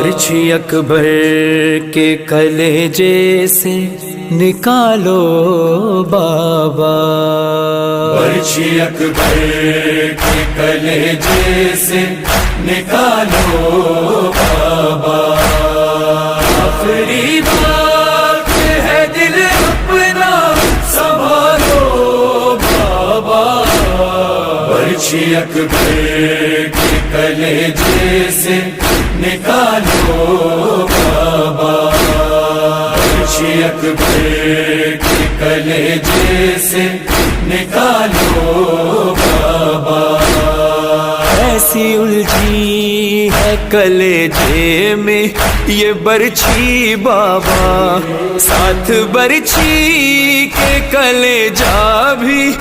برچھی اکبر کے کلیجے سے نکالو بابا، برچھی اکبر کے کلیجے سے نکالو بابا، آخری بات ہے دل اپنا سنبھالو بابا، برچھی اکبر کے کلیجے سے نکالو بابا، برچھی اکبر کے کلیجے سے نکالو بابا، ایسی الجھی ہے کلیجے میں یہ برچھی بابا، ساتھ برچھی کے کلیجہ بھی